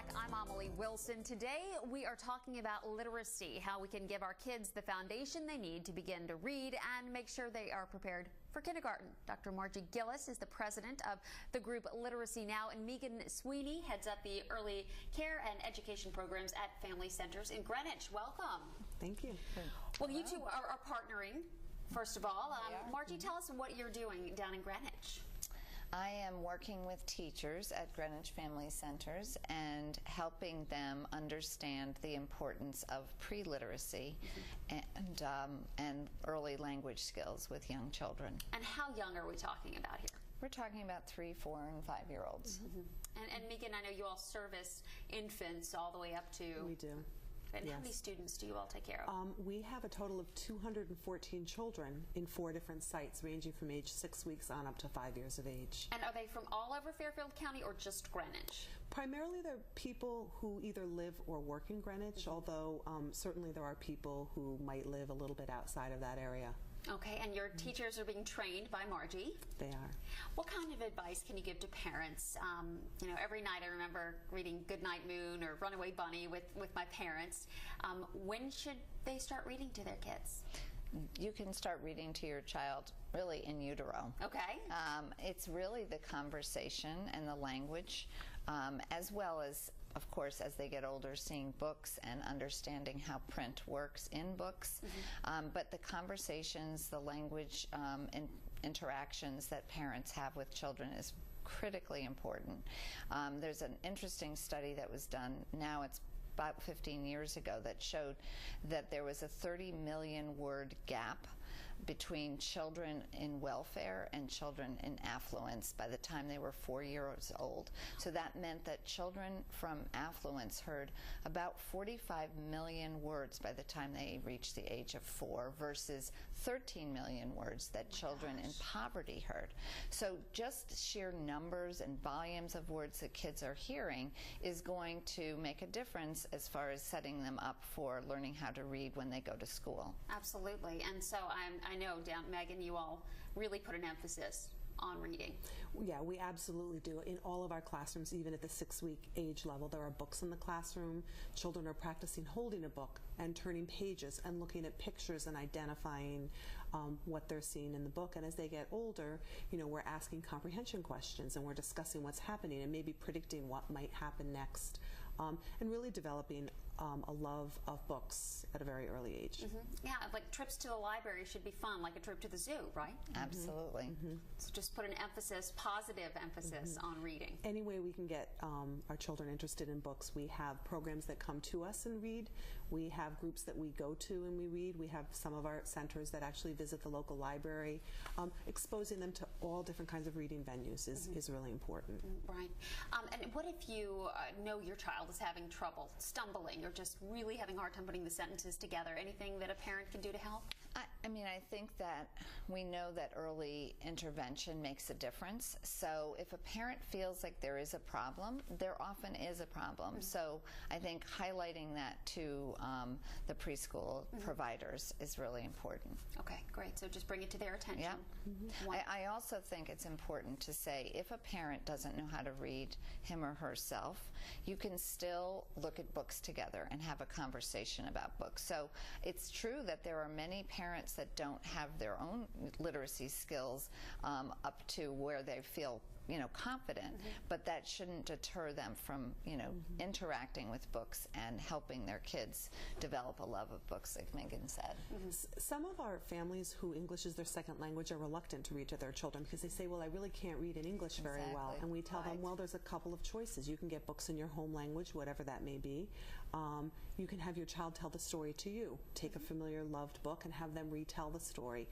back. I'm Amelie Wilson. Today we are talking about literacy, how we can give our kids the foundation they need to begin to read and make sure they are prepared for kindergarten. Dr. Margie Gillis is the president of the group Literacy Now, and Megan Sweeney heads up the early care and education programs at family centers in Greenwich. Welcome. Thank you. Well, you two are partnering, first of all. Margie, tell us what you're doing down in Greenwich. I am working with teachers at Greenwich Family Centers and helping them understand the importance of pre-literacy and early language skills with young children. And how young are we talking about here? We're talking about 3-, 4-, and 5-year-olds. And Megan, I know you all service infants all the way up to... We do. And how many students do you all take care of? We have a total of 214 children in 4 different sites, ranging from age 6 weeks on up to 5 years of age. And are they from all over Fairfield County or just Greenwich? Primarily they're people who either live or work in Greenwich, although certainly there are people who might live a little bit outside of that area. Okay, and your teachers are being trained by Margie. They are. What kind of advice can you give to parents? You know, every night I remember reading Goodnight Moon or Runaway Bunny with my parents. When should they start reading to their kids? You can start reading to your child really in utero. Okay. It's really the conversation and the language, as well as, of course, as they get older, seeing books and understanding how print works in books. But the conversations, the language interactions that parents have with children is critically important. There's an interesting study that was done, now it's about 15 years ago, that showed that there was a 30 million word gap between children in welfare and children in affluence by the time they were 4 years old. So that meant that children from affluence heard about 45 million words by the time they reached the age of 4 versus 13 million words that children in poverty heard. So just sheer numbers and volumes of words that kids are hearing is going to make a difference as far as setting them up for learning how to read when they go to school. Absolutely. And so I know, Megan, you all really put an emphasis on reading. Yeah, we absolutely do. In all of our classrooms, even at the 6-week age level, there are books in the classroom. Children are practicing holding a book and turning pages and looking at pictures and identifying what they're seeing in the book. And as they get older, you know, we're asking comprehension questions and we're discussing what's happening and maybe predicting what might happen next, and really developing a love of books at a very early age. Yeah, like trips to the library should be fun, like a trip to the zoo, right? Absolutely. So just put an emphasis, positive emphasis on reading. Any way we can get our children interested in books. We have programs that come to us and read. We have groups that we go to and we read. We have some of our centers that actually visit the local library. Exposing them to all different kinds of reading venues is really important. Right. And what if you know your child is having trouble, stumbling, or just really having a hard time putting the sentences together? Anything that a parent can do to help? I mean, I think that we know that early intervention makes a difference. So if a parent feels like there is a problem, there often is a problem. So I think highlighting that to the preschool providers is really important. Okay, great. So just bring it to their attention. Yeah. I also think it's important to say if a parent doesn't know how to read him or herself, you can still look at books together and have a conversation about books. So it's true that there are many parents that don't have their own literacy skills up to where they feel, you know, confident, but that shouldn't deter them from, you know, interacting with books and helping their kids develop a love of books, like Megan said. Some of our families who English is their second language are reluctant to read to their children because they say, well, I really can't read in English very well. And we tell them, well, there's a couple of choices. You can get books in your home language, whatever that may be. You can have your child tell the story to you. Take a familiar, loved book and have them retell the story.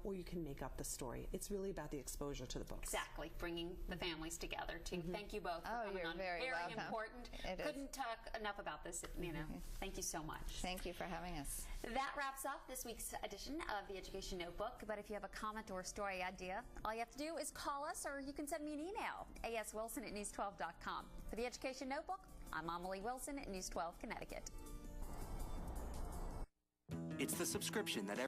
Or you can make up the story. It's really about the exposure to the books. Exactly, bringing the families together too. Thank you both for coming on. Very welcome. Important. Couldn't talk enough about this, you know. Thank you so much. Thank you for having us. That wraps up this week's edition of the Education Notebook. But if you have a comment or a story idea, all you have to do is call us, or you can send me an email, aswilson@news12.com. For the Education Notebook, I'm Amelie Wilson at News 12 Connecticut. It's the subscription that